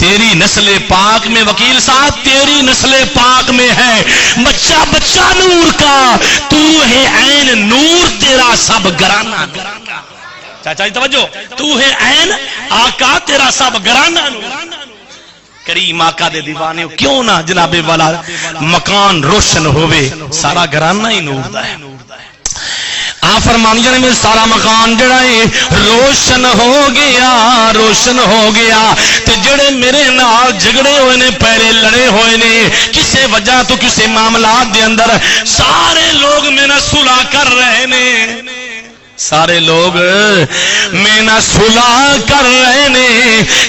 تیری نسل پاک میں وکیل صاحب تیری نسل پاک میں ہے بچہ بچہ نور کا، تو ہے عین نور تیرا سب گرانا گرانا. چاچا جی توجہ، تو ہے عین آقا تیرا سب گرانا نور. کریم آقا دے دیوانے کیوں نہ جناب والا مکان روشن ہوئے، سارا گرانا ہی نور دا ہے. آپ فرمانی جانے میں سارا مکان جڑا ہے روشن ہو گیا، روشن ہو گیا. تے جڑے میرے نال جھگڑے ہوئے نے، پہلے لڑے ہوئے نے کسے وجہ تو کسے معاملات دے اندر، سارے لوگ میرا صلح کر رہے نے، سارے لوگ مینا صلح کر رہے نے.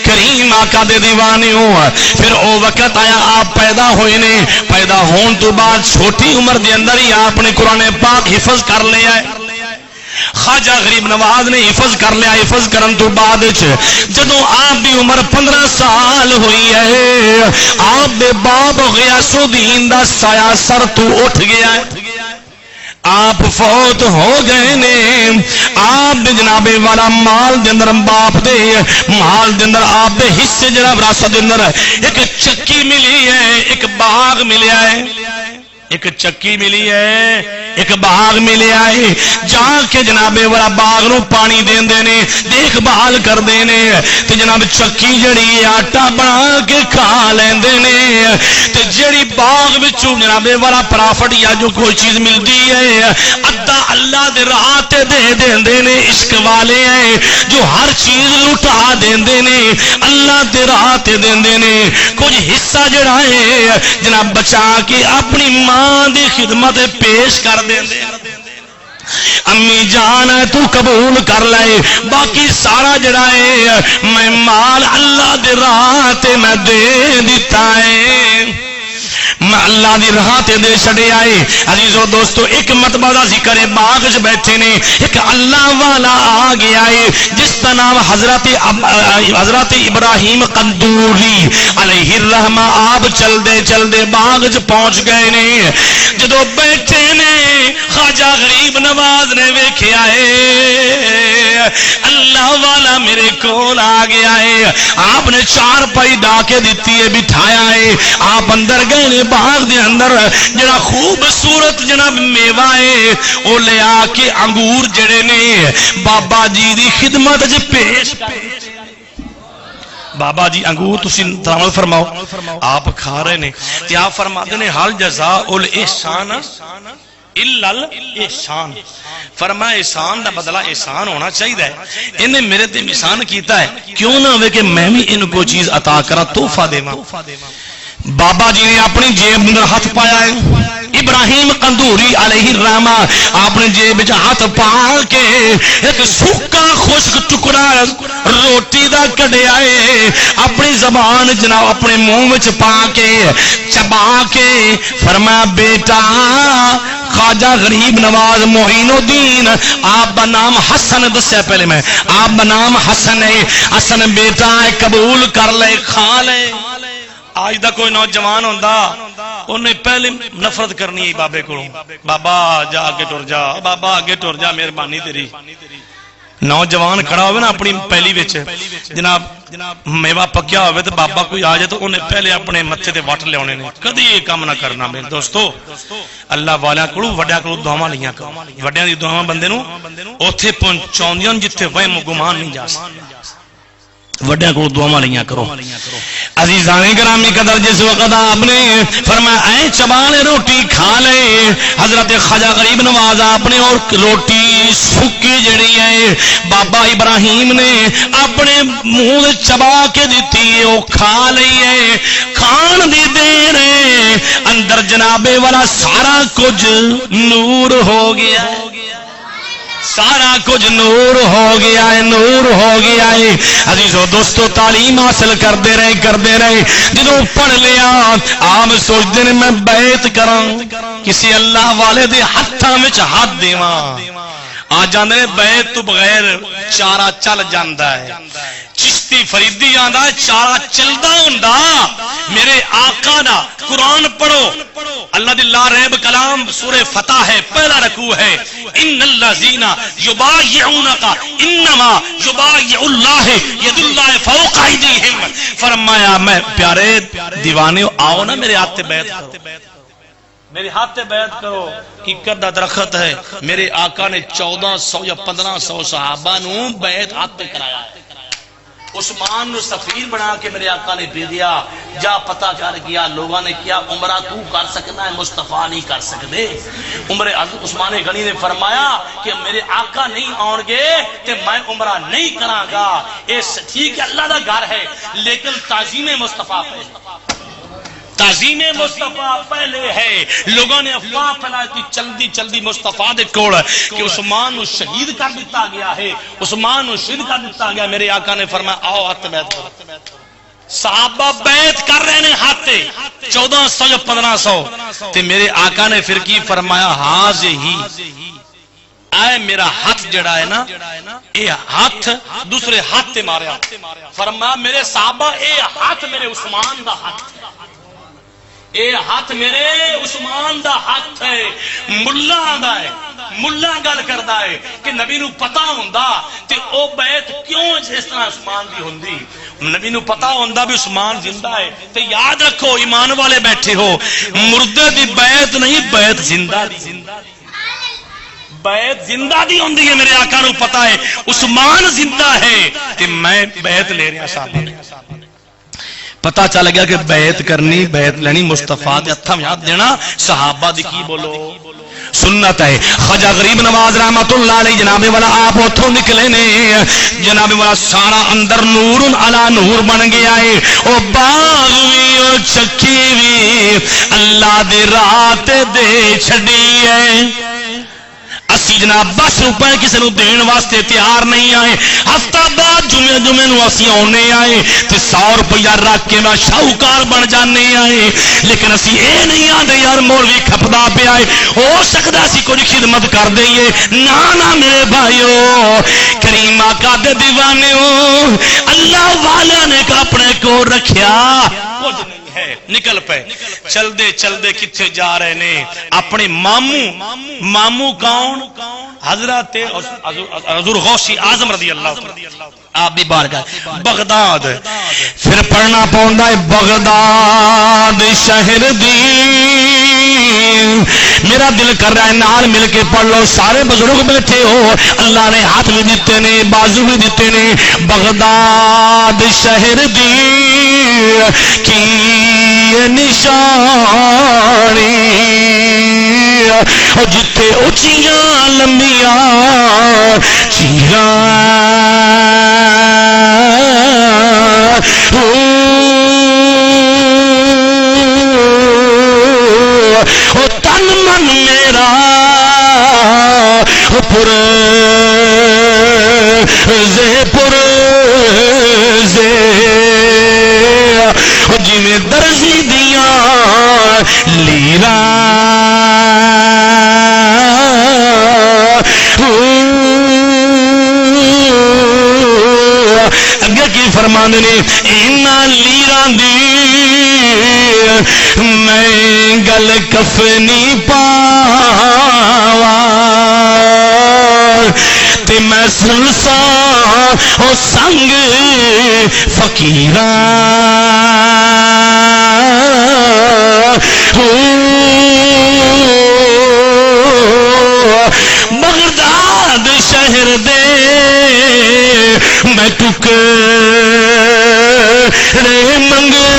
کریم آقا دے دیوانے ہو. پھر او وقت آیا آپ پیدا ہوئے نے، پیدا ہون تو بعد چھوٹی عمر دے اندر ہی آپ نے قرآن پاک حفظ کر لیا ہے. خواجہ غریب نواز نے حفظ کر لیا. حفظ کرن تو بعد جدوں آپ دی عمر 15 سال ہوئی ہے، آپ دے باپ غیاث الدین دا سایہ سر تو اٹھ گیا ہے، آپ فوت ہو گئے نے. آپ دے جناب والا مال دے اندر، باپ دے مال دے اندر آپ دے حصے جڑا وراثت دے اندر ایک چکی ملی ہے، ایک باغ ملیا ہے، ایک چکی ملی ہے، ایک باغ ملیا ہے. جا کے جناب والا باغ نو پانی دیندے نے، دیکھ بھال کردے نے. تے جناب چکی جڑی آٹا بنا کے کھا لیندے نے. تے جڑی باغ وچوں جناب والا پرافٹ یا جو کوئی چیز ملدی ہے ادھا اللہ دے راہ تے دے دیندے نے. عشق والے ہیں جو ہر چیز لٹا دیندے نے، اللہ دے راہ تے دیندے نے. کچھ حصہ جڑا ہے جناب بچا کے اپنی ماں دی خدمت پیش کر دیندے. امی جان تو قبول کر لے، باقی سارا جڑا ہے میں مال اللہ دے راہ تے میں دے دیتا ہے، میں اللہ دی راہ تے دے چھڑے آئے. عزیزو دوستو ایک مرتبہ دا ذکر ہے، باغ وچ بیٹھے نے، ایک اللہ والا آ گیا ہے جس کا نام حضرت ابراہیم قندوری علیہ الرحمہ. آپ چل دے باغ وچ پہنچ گئے نے. جدو بیٹھے نے خواجہ غریب نواز نے ویکھیا ہے اللہ والا میرے کول آ گیا ہے. آپ نے چار پائی ڈا کے دیتی ہے، بٹھایا ہے. آپ اندر گئے نے باغ دے اندر، جڑا خوبصورت جناب میوہ ہے او لے آ کے انگور جڑے نے بابا جی دی خدمت وچ پیش کر. بابا جی انگور تسی تناول فرماؤ. آپ کھا رہے نے تے آپ فرماتے نے حال جزاء الاحسان الا الاحسان. فرمایا احسان دا بدلہ احسان ہونا چاہیے. انہیں میرے تے احسان کیتا ہے، کیوں نہ ہوئے کہ میں بھی ان کو چیز عطا کرا، تحفہ دیواں. بابا جی نے اپنی جیب اندر ہاتھ پایا ہے. ابراہیم قندوری علیہ الرحمہ آپ نے جیب وچ ہاتھ پا کے ایک سوکھا خشک ٹکڑا روٹی دا کڈیا ہے، اپنی زبان جناب اپنے منہ وچ پا کے چبا کے فرمایا بیٹا خواجہ غریب نواز معین الدین، آپ کا نام حسن دسیا پہلے میں، آپ کا نام حسن ہے. حسن بیٹا ہے قبول کر لے، کھا لے. آج دا کوئی نوجوان ہوندا انہیں پہلے نفرت کرنی ہے بابے کو، بابا جا آگے ٹر جا، بابا آگے ٹر جا، مہربانی تیری. نوجوان کھڑا ہوئے نا اپنی پہلی وچ جناب میوہ پکیا ہوئے تو بابا کوئی آ جائے تو انہیں پہلے اپنے متھے تے وٹ لے نے. کدی یہ کام نہ کرنا میرے دوستو. اللہ والیاں کولوں وڈیاں کولوں دعاواں لیاں کرو. وڈیاں دی دعاواں بندے نو اوتھے پہنچاؤندیاں جتھے وہم گمان نہیں جا سکدا. وڈیاں کو دعاواں لیاں کرو. عزیزان گرامی قدر جس وقت آپ نے فرمایا اے چبان روٹی کھا لے، حضرت خواجہ غریب نواز آپ نے اور روٹی سکی جڑی ہے بابا ابراہیم نے اپنے منہ چبا کے دیتی ہے، وہ کھا لئی ہے. کھان دی دیر ہے اندر جنابے والا سارا کچھ نور ہو گیا، سارا کچھ نور ہو گیا ہے، نور ہو گیا ہے. عزیزو دوستو تعلیم حاصل کرتے رہے جدو پڑھ لیا آپ سوچتے ہیں میں بیعت کراں کسی اللہ والے دے ہاتھاں وچ ہاتھ دیواں. آ جاندے بیعت تو بغیر چارہ چل جاندا ہے. چشتی فریدی آندا چارہ چلدا ہوندا میرے آقا دا. قرآن پڑھو اللہ دی لا ریب کلام سورہ فتح ہے، پہلا رکوع ہے ان الذین یبایعونک انما یبایع اللہ ید اللہ فوق ایدیہم. فرمایا میں پیارے دیوانے آؤ نا میرے ہاتھ بیعت کرو، میرے ہاتھ بیعت کرو. کیکر دا درخت ہے، میرے آقا نے 1400 یا 1500 صحابہ نو بیعت ہاتھ پہ کرایا ہے. عثمان نو سفیر بنا کے میرے آقا نے بھیج دیا، جا پتہ کر گیا لوگوں نے کیا عمرہ تو کر سکنا ہے، مصطفیٰ نہیں کر سکتے. عثمان غنی نے فرمایا کہ میرے آقا نہیں آن گے کہ میں عمرہ نہیں کراں گا. ٹھیک ہے اللہ دا گھر ہے لیکن تعظیم مصطفیٰ پہ، تعظیم مصطفیٰ پہلے ہے. لوگوں نے افواہ پھیلائی تھی چلدی چلدی مصطفیٰ دے کول کہ عثمان کو شہید کر دیتا گیا ہے، عثمان کو شہید کر دیتا گیا. میرے آقا نے فرمایا آؤ ہاتھ بیعت کرو. صحابہ بیعت کر رہے ہیں ہاتھ 1400 یا 1500 تے میرے آقا نے پھر کی فرمایا ہاں ہی اے میرا ہاتھ جڑا ہے نا اے ہاتھ دوسرے ہاتھ تے ماریا. فرمایا میرے صحابہ اے ہاتھ میرے عثمان دا ہاتھ، اے ہاتھ میرے عثمان دا ہاتھ ہے. ملا آندا ہے، ملا گل کردا ہے کہ نبی نو پتا ہوندا تے او بیعت کیوں اس طرح عثمان دی ہوندی. نبی نو پتا ہوندا بھی عثمان زندہ ہے. تے یاد رکھو ایمان والے بیٹھے ہو، مردے دی بیعت نہیں، بیعت زندہ دی، بیعت زندہ دی ہوندی ہے. میرے آقا نو پتا ہے عثمان زندہ ہے تے میں بیعت لے رہا صاحب. پتہ چل گیا کہ بیعت کرنی، بیعت لینی، مصطفیٰ دے ہتھاں ہاتھ دینا صحابہ دی کی بولو سنت ہے. خواجہ غریب نواز رحمت اللہ علیہ جناب والا آپ اتھوں نکلے نے، جناب والا سارا اندر نور علی نور بن گیا ہے. او باغ وی او چکی وی اللہ دے رات دے چھڈی ہے. اسی جناب 10 روپے کسی نو دین واسطے تیار نہیں آئے. ہفتہ بعد جمعے نو اسی آنے آئے تے 100 روپیہ رکھ کے میں شاہوکار بن جانے آئے. لیکن اسی اے نہیں آدھے یار مولوی کھپدا پہ آئے ہو سکتا اسی کچھ خدمت کر دئیے. نا میرے بھائیو کریم آقا دے دیوانے ہو، اللہ والے نے اپنے کو رکھیا کچھ نہیں ہے. نکل پے چل دے کتھے جا رہے نے اپنے ماموں کون؟ حضرت حضور غوثی اعظم رضی اللہ آپ بھی بار گئے بغداد. پھر پڑھنا پوندا ہے بغداد شہر دی. میرا دل کر رہا ہے نال مل کے پڑھ لو، سارے بزرگ بیٹھے ہو، اللہ نے ہاتھ بھی دیتے نے بازو بھی دیتے نے. بغداد شہر دی کی نشانی جتھے اچھیاں لمبیاں چیراں او تن من میرا پر جی میں درزی دیاں لیرا اگے کی فرماندے نے اینا لیران دی میں گل کفنی پاوا تے میں سنسا او سنگ فقیراں بغداد شہر دے میں ٹکڑے منگے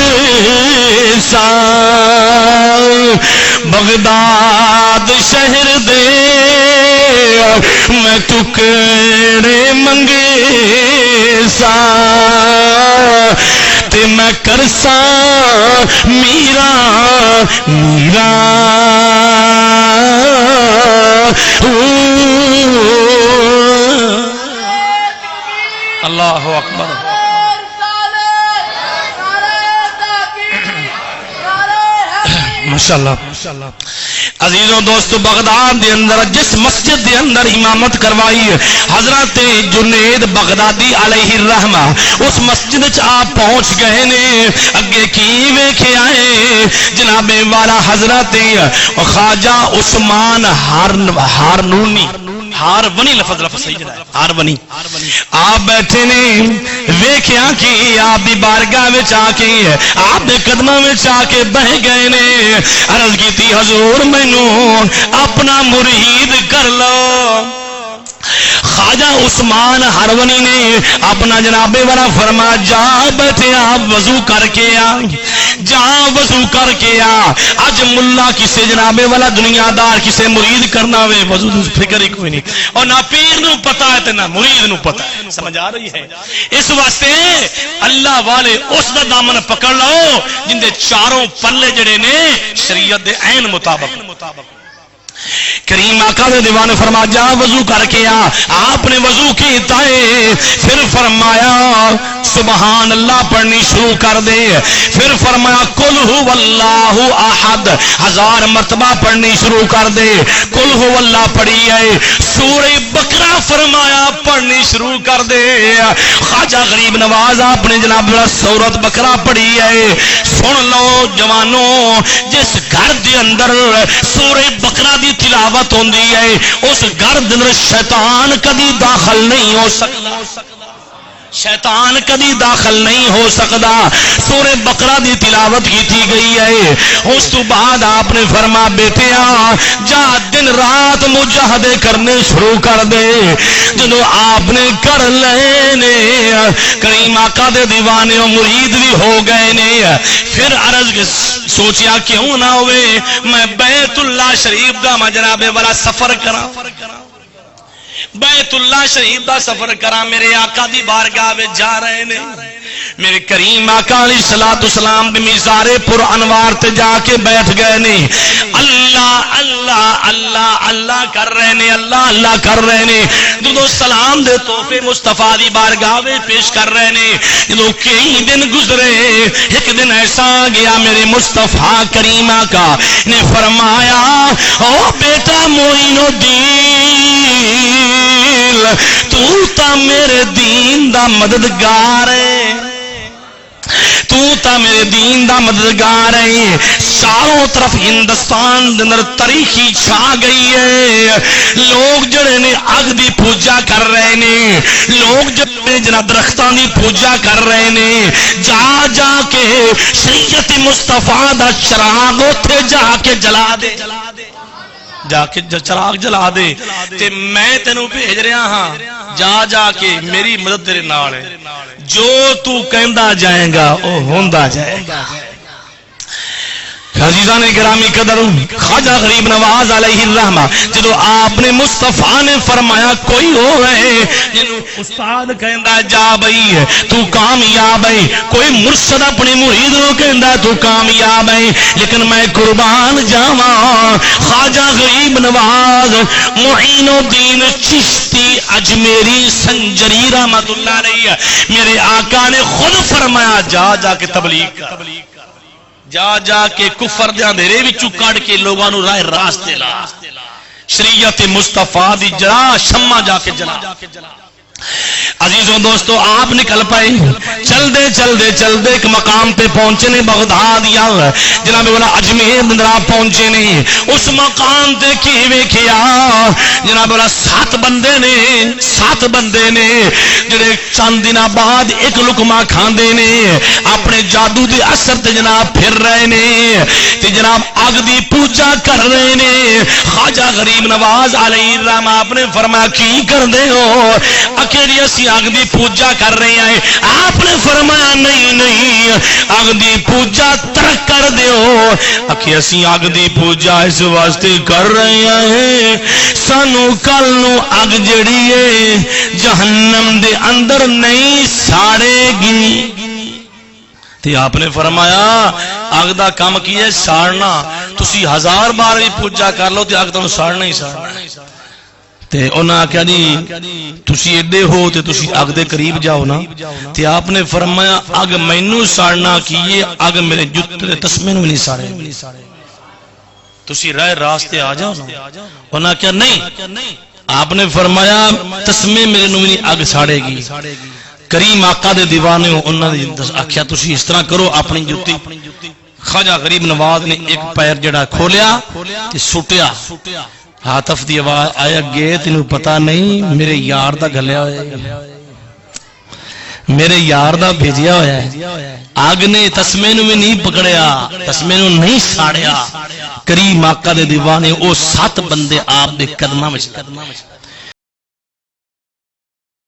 سا. بغداد شہر دے میں ٹکڑے منگے سا تے میں کرسا میرا میرا اللہ اکبر. ماشاءاللہ عزیزوں دوستو بغداد دے اندر جس مسجد دے اندر امامت کروائی حضرت جنید بغدادی علیہ الرحمہ اس مسجد چ آپ پہنچ گئے نے. اگے کی ویکھے آئے جناب والا حضرت خواجہ عثمان ہارنونی ہار بنی لفظ صحیح جڑا ہے ہار بنی آپ بیٹھے نے ویکھیا کہ آپ دی بارگاہ وچ آ کے آپ دے قدماں وچ آ کے بہ گئے نے عرض کیتی حضور مینوں اپنا مرید کر لو خواجہ عثمان ہرونی نے اپنا جناب والا فرما جا بیٹھے آپ وضو کر کے آ جا وضو کر کے آ اج ملا کسے جناب والا دنیا دار کسے مرید کرنا وے وضو فکر ہی کوئی نہیں اور نہ پیر نو پتا ہے تے نہ مرید نو پتا ہے سمجھ آ رہی ہے اس واسطے اللہ والے اس دا دامن پکڑ لو جن دے چاروں پلے جڑے نے شریعت دے عین مطابق کریم آقا نے دیوان فرما جا وضو کر کے آ آپ نے وضو کیتا ہے پھر فرمایا سبحان اللہ پڑھنی شروع کر دے پھر فرمایا قل هو اللہ احد 1000 مرتبہ پڑھنی شروع کر دے قل هو اللہ پڑھی ہے سورہ بقرہ فرمایا پڑھنی شروع کر دے خواجہ غریب نواز آپ نے جناب سورۃ بقرہ پڑھی ہے سن لو جوانوں جس گھر دے اندر سورہ بقرہ دی تلاوت ہوندی ہے اس گھر دے اندر شیطان کبھی داخل نہیں ہو سکتا شیطان کبھی داخل نہیں ہو سکتا سورہ بقرہ دی تلاوت کی تھی گئی ہے اس تو بعد آپ نے فرما بیٹیا جا دن رات مجاہدے کرنے شروع کر دے جنہوں آپ نے کر لینے کریم آقا دے دیوانے و مرید بھی ہو گئے نے پھر عرض سوچیا کیوں نہ ہوئے میں بیت اللہ شریف دا جناب والا سفر کرا بیت اللہ شریف دا سفر کرا میرے آقا دی بارگاہ میں جا رہے نے میرے کریم آقا علیہ الصلوۃ والسلام دی مزار پر انوار تے جا کے بیٹھ گئے نے اللہ اللہ اللہ اللہ کر رہے نے اللہ اللہ کر رہے نے جدوں سلام دے تحفے مصطفیٰ دی بارگاہ میں پیش کر رہے نے جدوں کئی دن گزرے ایک دن ایسا گیا میرے مصطفیٰ کریم آقا نے فرمایا او بیٹا معین الدین تو تا میرے دین دا مددگار ہے تو تا میرے دین دا مددگار ہے چاروں طرف ہندوستان دے اندر تاریخی چھا گئی ہے لوگ جڑے نے اگ دی پوجا کر رہے نے لوگ جڑے جنا درختاں دی پوجا کر رہے نے جا جا کے شریعت مصطفیٰ دا چراغ اوتھے جا کے جلا دے جا کے چراغ جلا دے تے میں تینوں بھیج رہا ہاں جا جا کے میری مدد تیرے نال ہے جو تو کہندا جائے گا او ہوندا جائے گا عزیزان گرامی قدر خواجہ غریب نواز علیہ الرحمہ جدو آپ نے مصطفیٰ نے فرمایا کوئی ہو رہے جنہوں استاد کہندا جا بھئی تو کامیاب ہے کوئی مرشد اپنی مرید نو کہندا تو کامیاب ہے لیکن میں قربان جاواں خواجہ غریب نواز معین الدین چشتی اجمیری سنجری رحمت اللہ علیہ میرے آقا نے خود فرمایا جا جا کے تبلیغ کر جا جا کے کفر دے اندھیرے وچوں کڈ کے لوگاں نوں راہ راستے لا شریعت مصطفیٰ دی جلا شمع جا کے جلا عزیزوں دوستو آپ نکل پائے چل دے ایک مقام پہ پہنچے نے بغداد یا جناب والا اجمیر اندر پہنچے نے اس مقام تے کی ویکھیا جناب والا 7 بندے نے جڑے چند دن بعد ایک لقمہ کھاندے نے اپنے جادو دے اثر تے جناب پھر رہے نے تے جناب اگ دی پوجا کر رہے نے خواجہ غریب نواز علیہ الرحمہ آپ نے فرمایا کی کردے ہو اکیلی اسی آگ دی پوجا کر رہے ہیں آپ نے فرمایا نہیں آگ دی پوجا ترک کر دیو اکھی اسی آگ دی پوجا اس واسطے کر رہے ہیں سانو کل نو آگ جڑی ہے جہنم دے اندر نہیں ساڑے گی تے آپ نے فرمایا آگ دا کام کی ہے ساڑنا تسی 1000 بار بھی پوجا کر لو تے آگ تانوں ساڑنا ہی ساڑنا تے انہاں کہا جی تسی ایڈے ہو تے تسی اگ دے قریب جاؤ نا تے آپ نے فرمایا اگ مینوں ساڑنا کیے اگ میرے جوتے دے تسمے نوں نہیں ساڑے تسی راہ راستے آ جاؤ نا انہاں کہا نہیں آپ نے فرمایا تسمے میرے نوں نہیں اگ ساڑے گی کریم آقا دے دیوانے ہو انہاں نے آکھیا تسی اس طرح کرو اپنی جوتی خواجہ غریب نواز نے ایک پیر جڑا کھولیا تے سٹیا آتف دی آواز آئے اگے تینوں پتہ نہیں میرے یار دا گھلیا ہویا میرے یار دا بھیجیا ہویا ہے آگ نے تسمے نو میں نہیں پکڑیا تسمے نو نہیں ساڑیا کریم آقا دے دیوانے او 7 بندے آپ دے قدمہ میں